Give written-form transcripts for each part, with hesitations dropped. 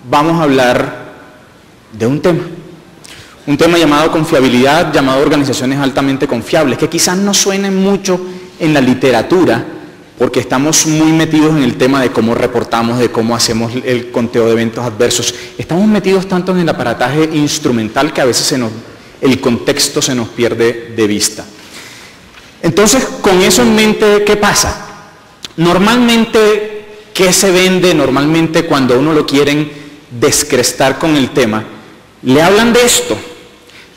vamos a hablar de un tema llamado confiabilidad, llamado organizaciones altamente confiables, que quizás no suenen mucho en la literatura, porque estamos muy metidos en el tema de cómo reportamos, de cómo hacemos el conteo de eventos adversos. Estamos metidos tanto en el aparataje instrumental que a veces el contexto se nos pierde de vista. Entonces, con eso en mente, ¿qué pasa? Normalmente, ¿qué se vende? Normalmente cuando uno lo quieren descrestar con el tema, le hablan de esto,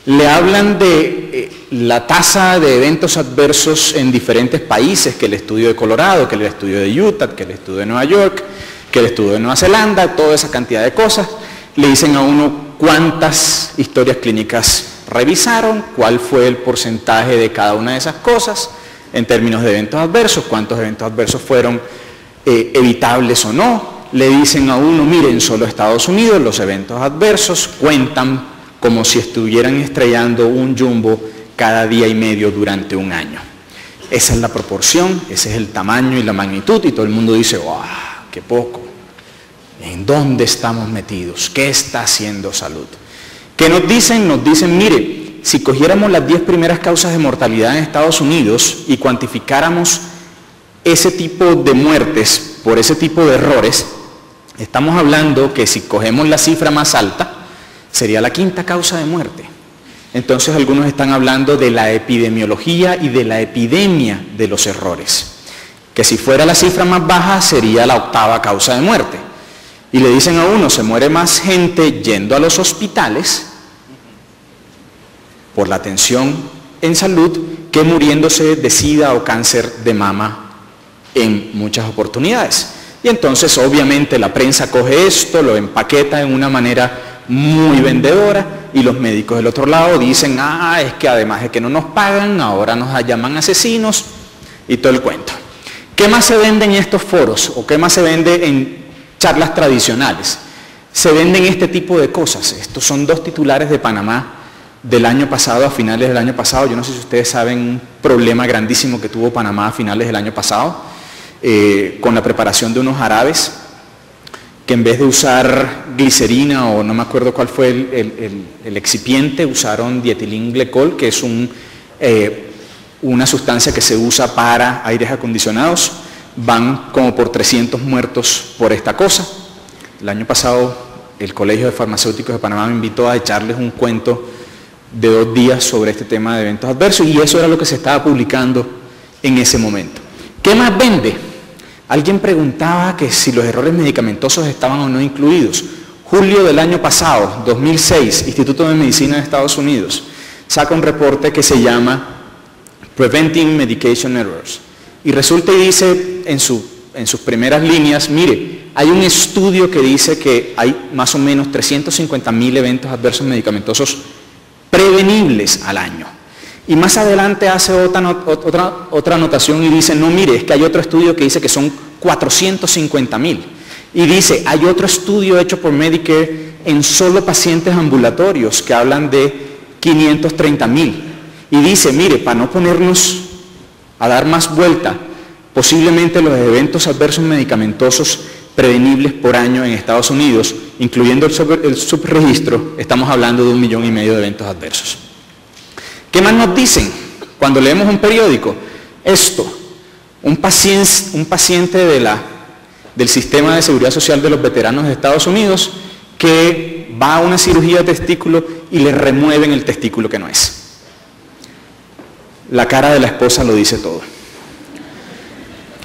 le hablan de la tasa de eventos adversos en diferentes países, que el estudio de Colorado, que el estudio de Utah, que el estudio de Nueva York, que el estudio de Nueva Zelanda, toda esa cantidad de cosas. Le dicen a uno cuántas historias clínicas revisaron, cuál fue el porcentaje de cada una de esas cosas en términos de eventos adversos, cuántos eventos adversos fueron evitables o no. Le dicen a uno, miren, solo Estados Unidos los eventos adversos cuentan como si estuvieran estrellando un jumbo cada día y medio durante un año. Esa es la proporción, ese es el tamaño y la magnitud, y todo el mundo dice, ¡wow! ¡Qué poco! ¿En dónde estamos metidos? ¿Qué está haciendo salud? ¿Qué nos dicen? Nos dicen, mire, si cogiéramos las 10 primeras causas de mortalidad en Estados Unidos y cuantificáramos ese tipo de muertes por ese tipo de errores, estamos hablando que si cogemos la cifra más alta, sería la 5ª causa de muerte. Entonces algunos están hablando de la epidemiología y de la epidemia de los errores, que si fuera la cifra más baja sería la 8ª causa de muerte. Y le dicen a uno, se muere más gente yendo a los hospitales por la atención en salud que muriéndose de SIDA o cáncer de mama en muchas oportunidades. Y entonces obviamente la prensa coge esto, lo empaqueta en una manera muy vendedora, y los médicos del otro lado dicen, es que además de que no nos pagan, ahora nos llaman asesinos, y todo el cuento. ¿Qué más se vende en estos foros? ¿O qué más se vende en charlas tradicionales? Se venden este tipo de cosas. Estos son 2 titulares de Panamá del año pasado, a finales del año pasado. Yo no sé si ustedes saben un problema grandísimo que tuvo Panamá a finales del año pasado, con la preparación de unos jarabes, que en vez de usar glicerina o no me acuerdo cuál fue el excipiente, usaron dietilenglicol, que es una sustancia que se usa para aires acondicionados. Van como por 300 muertos por esta cosa. El año pasado el Colegio de Farmacéuticos de Panamá me invitó a echarles un cuento de 2 días sobre este tema de eventos adversos, y eso era lo que se estaba publicando en ese momento. ¿Qué más vende? Alguien preguntaba que si los errores medicamentosos estaban o no incluidos. Julio del año pasado, 2006, Instituto de Medicina de Estados Unidos saca un reporte que se llama Preventing Medication Errors. Y resulta y dice en sus primeras líneas, mire, hay un estudio que dice que hay más o menos 350.000 eventos adversos medicamentosos prevenibles al año. Y más adelante hace otra anotación y dice, no, mire, es que hay otro estudio que dice que son 450.000. Y dice, hay otro estudio hecho por Medicare en solo pacientes ambulatorios que hablan de 530.000. Y dice, mire, para no ponernos a dar más vuelta, posiblemente los eventos adversos medicamentosos prevenibles por año en Estados Unidos, incluyendo el subregistro, estamos hablando de 1,5 millones de eventos adversos. ¿Qué más nos dicen cuando leemos un periódico? Esto, un paciente del Sistema de Seguridad Social de los Veteranos de Estados Unidos que va a una cirugía de testículo y le remueven el testículo que no es. La cara de la esposa lo dice todo.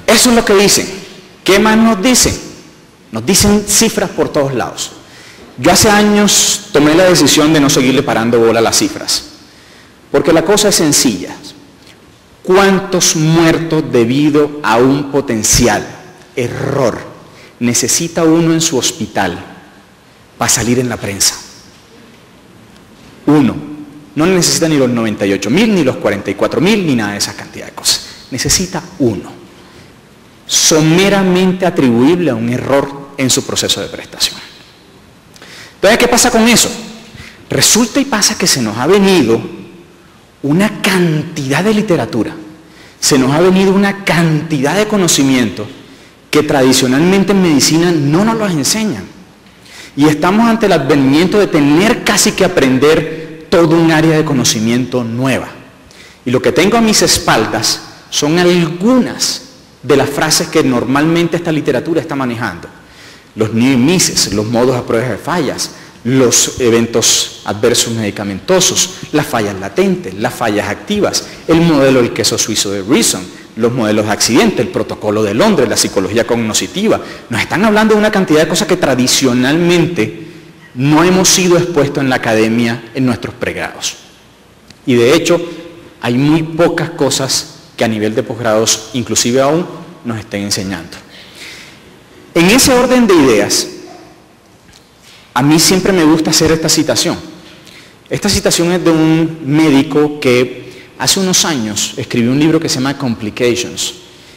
Eso es lo que dicen. ¿Qué más nos dicen? Nos dicen cifras por todos lados. Yo hace años tomé la decisión de no seguirle parando bola a las cifras, porque la cosa es sencilla. ¿Cuántos muertos debido a un potencial error necesita uno en su hospital para salir en la prensa? 1. No necesita ni los 98.000, ni los 44.000, ni nada de esa cantidad de cosas. Necesita 1. Someramente atribuible a un error en su proceso de prestación. Entonces, ¿qué pasa con eso? Resulta y pasa que se nos ha venido una cantidad de literatura, se nos ha venido una cantidad de conocimiento que tradicionalmente en medicina no nos los enseñan. Y estamos ante el advenimiento de tener casi que aprender todo un área de conocimiento nueva. Y lo que tengo a mis espaldas son algunas de las frases que normalmente esta literatura está manejando. Los near misses, los modos a prueba de fallas, los eventos adversos medicamentosos, las fallas latentes, las fallas activas, el modelo del queso suizo de Reason, los modelos de accidente, el protocolo de Londres, la psicología cognitiva. Nos están hablando de una cantidad de cosas que tradicionalmente no hemos sido expuestos en la academia en nuestros pregrados. Y de hecho, hay muy pocas cosas que a nivel de posgrados, inclusive aún, nos estén enseñando. En ese orden de ideas, a mí siempre me gusta hacer esta citación. Esta citación es de un médico que hace unos años escribió un libro que se llama Complications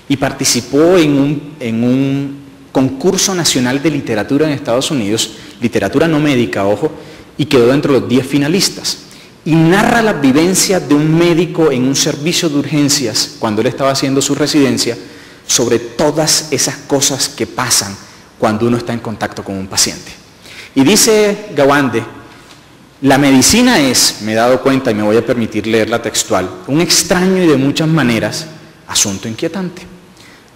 y participó en un concurso nacional de literatura en Estados Unidos, literatura no médica, ojo, y quedó dentro de los 10 finalistas. Y narra las vivencias de un médico en un servicio de urgencias cuando él estaba haciendo su residencia sobre todas esas cosas que pasan cuando uno está en contacto con un paciente. Y dice Gawande, la medicina es, me he dado cuenta y me voy a permitir leerla textual, un extraño y de muchas maneras asunto inquietante.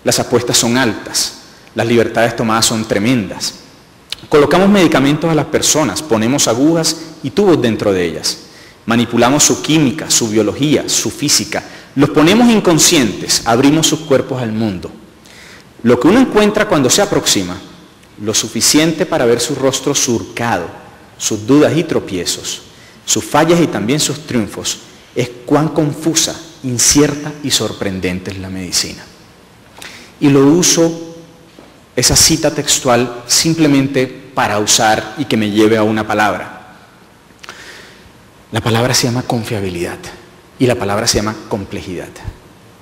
Las apuestas son altas, las libertades tomadas son tremendas. Colocamos medicamentos a las personas, ponemos agujas y tubos dentro de ellas. Manipulamos su química, su biología, su física. Los ponemos inconscientes, abrimos sus cuerpos al mundo. Lo que uno encuentra cuando se aproxima, lo suficiente para ver su rostro surcado, sus dudas y tropiezos, sus fallas y también sus triunfos, es cuán confusa, incierta y sorprendente es la medicina. Y lo uso, esa cita textual, simplemente para usar y que me lleve a una palabra. La palabra se llama confiabilidad y la palabra se llama complejidad.